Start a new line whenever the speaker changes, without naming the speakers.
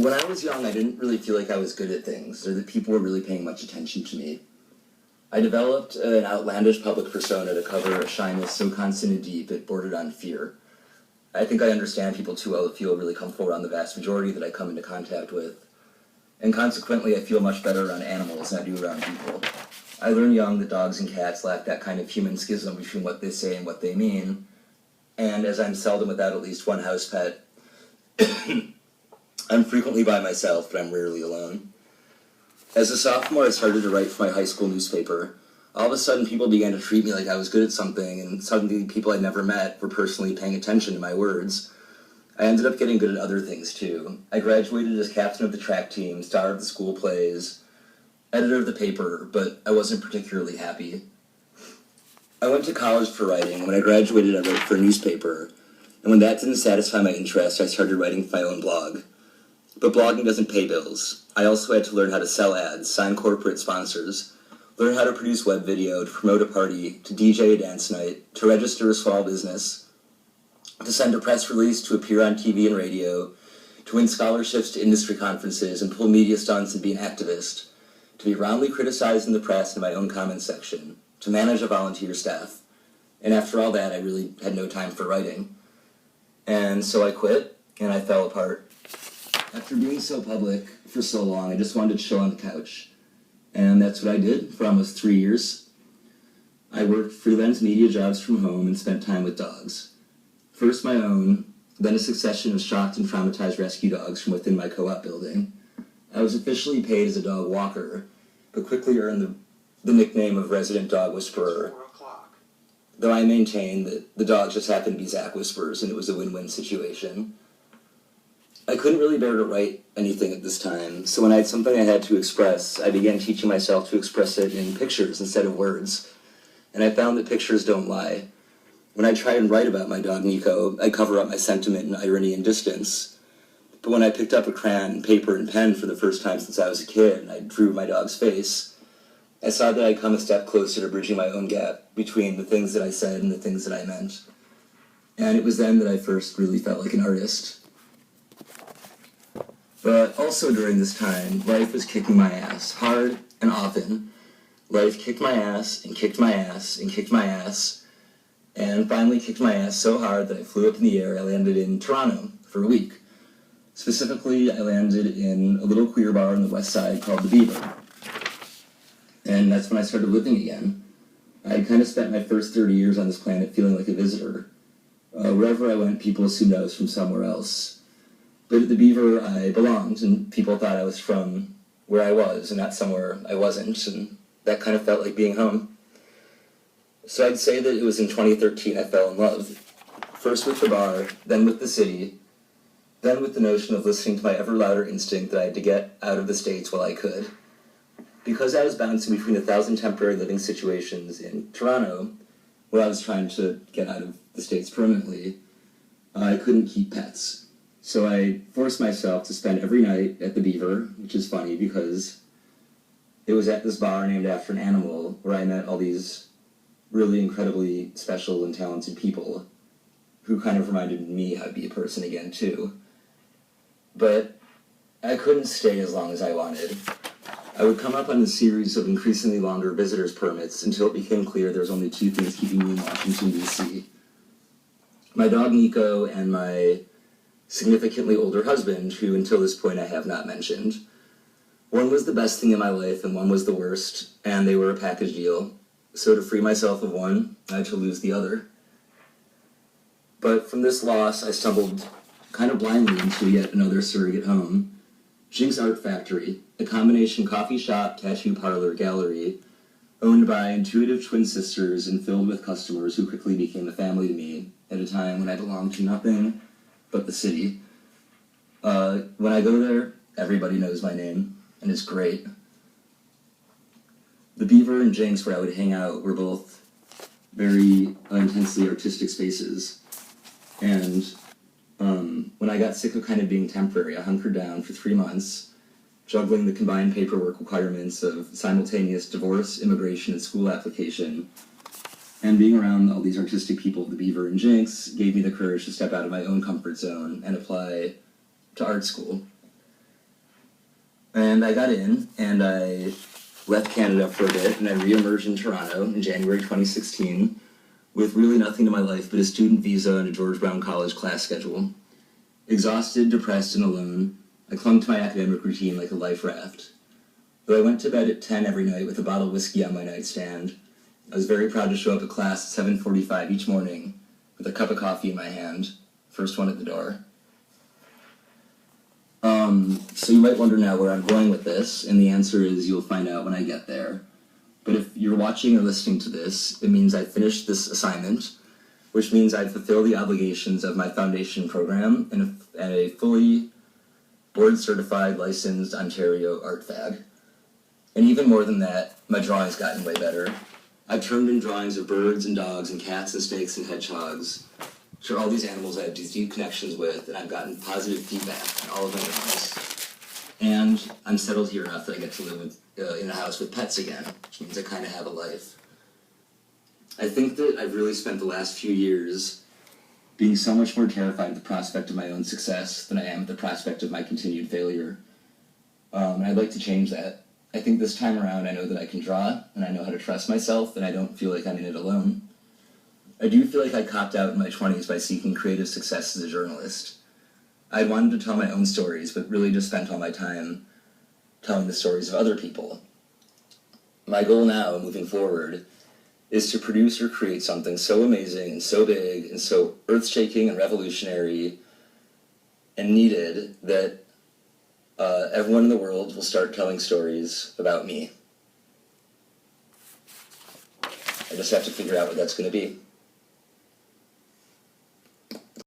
When I was young, I didn't really feel like I was good at things, or that people were really paying much attention to me. I developed an outlandish public persona to cover a shyness so constant and deep it bordered on fear. I think I understand people too well to feel really comfortable around the vast majority that I come into contact with, and consequently I feel much better around animals than I do around people. I learned young that dogs and cats lack that kind of human schism between what they say and what they mean, and as I'm seldom without at least one house pet, I'm frequently by myself, but I'm rarely alone. As a sophomore, I started to write for my high school newspaper. All of a sudden, people began to treat me like I was good at something, and suddenly people I'd never met were personally paying attention to my words. I ended up getting good at other things, too. I graduated as captain of the track team, star of the school plays, editor of the paper, but I wasn't particularly happy. I went to college for writing. When I graduated, I wrote for a newspaper, and when that didn't satisfy my interest, I started writing for my own blog. But blogging doesn't pay bills. I also had to learn how to sell ads, sign corporate sponsors, learn how to produce web video, to promote a party, to DJ a dance night, to register a small business, to send a press release, to appear on TV and radio, to win scholarships to industry conferences and pull media stunts and be an activist, to be roundly criticized in the press and in my own comment section, to manage a volunteer staff. And after all that, I really had no time for writing. And so I quit, and I fell apart. After being so public for so long, I just wanted to chill on the couch. And that's what I did for almost 3 years. I worked freelance media jobs from home and spent time with dogs. First my own, then a succession of shocked and traumatized rescue dogs from within my co-op building. I was officially paid as a dog walker, but quickly earned the nickname of resident dog whisperer. Though I maintain that the dogs just happened to be Zach Whisperers and it was a win-win situation. I couldn't really bear to write anything at this time, so when I had something I had to express, I began teaching myself to express it in pictures instead of words. And I found that pictures don't lie. When I try and write about my dog Nico, I cover up my sentiment in irony and distance. But when I picked up a crayon, paper, and pen for the first time since I was a kid, and I drew my dog's face, I saw that I'd come a step closer to bridging my own gap between the things that I said and the things that I meant. And it was then that I first really felt like an artist. But also during this time, life was kicking my ass, hard and often. Life kicked my ass, and kicked my ass, and kicked my ass, and finally kicked my ass so hard that I flew up in the air. I landed in Toronto for a week. Specifically, I landed in a little queer bar on the west side called The Beaver. And that's when I started living again. I had kind of spent my first 30 years on this planet feeling like a visitor. Wherever I went, people assumed I was from somewhere else. But at The Beaver, I belonged, and people thought I was from where I was, and not somewhere I wasn't, and that kind of felt like being home. So I'd say that it was in 2013 I fell in love. First with the bar, then with the city, then with the notion of listening to my ever louder instinct that I had to get out of the States while I could. Because I was bouncing between 1,000 temporary living situations in Toronto, where I was trying to get out of the States permanently, I couldn't keep pets. So I forced myself to spend every night at The Beaver, which is funny because it was at this bar named after an animal where I met all these really incredibly special and talented people who kind of reminded me how to be a person again, too. But I couldn't stay as long as I wanted. I would come up on a series of increasingly longer visitor's permits until it became clear there was only two things keeping me in Washington, D.C. My dog Nico and my significantly older husband, who until this point I have not mentioned. One was the best thing in my life and one was the worst, and they were a package deal. So to free myself of one, I had to lose the other. But from this loss, I stumbled kind of blindly into yet another surrogate home. Jinx Art Factory, a combination coffee shop, tattoo parlor, gallery, owned by intuitive twin sisters and filled with customers who quickly became a family to me at a time when I belonged to nothing but the city. When I go there, everybody knows my name, and it's great. The Beaver and Jinx, where I would hang out, were both very intensely artistic spaces. And when I got sick of kind of being temporary, I hunkered down for 3 months, juggling the combined paperwork requirements of simultaneous divorce, immigration, and school application. And being around all these artistic people, The Beaver and Jinx, gave me the courage to step out of my own comfort zone and apply to art school. And I got in, and I left Canada for a bit, and I re-emerged in Toronto in January 2016 with really nothing to my life but a student visa and a George Brown College class schedule. Exhausted, depressed, and alone, I clung to my academic routine like a life raft. Though I went to bed at 10 every night with a bottle of whiskey on my nightstand, I was very proud to show up at class at 7:45 each morning with a cup of coffee in my hand, first one at the door. So you might wonder now where I'm going with this, and the answer is you'll find out when I get there. But if you're watching or listening to this, it means I finished this assignment, which means I fulfill the obligations of my foundation program and a fully board-certified, licensed Ontario art fag. And even more than that, my drawing's gotten way better. I've turned in drawings of birds and dogs and cats and snakes and hedgehogs. Sure, all these animals I have these deep connections with, and I've gotten positive feedback on all of my drawings. And I'm settled here enough that I get to live in a house with pets again, which means I kind of have a life. I think that I've really spent the last few years being so much more terrified at the prospect of my own success than I am at the prospect of my continued failure. And I'd like to change that. I think this time around I know that I can draw, and I know how to trust myself, and I don't feel like I'm in it alone. I do feel like I copped out in my 20s by seeking creative success as a journalist. I'd wanted to tell my own stories, but really just spent all my time telling the stories of other people. My goal now, moving forward, is to produce or create something so amazing and so big and so earth-shaking and revolutionary and needed that everyone in the world will start telling stories about me. I just have to figure out what that's going to be.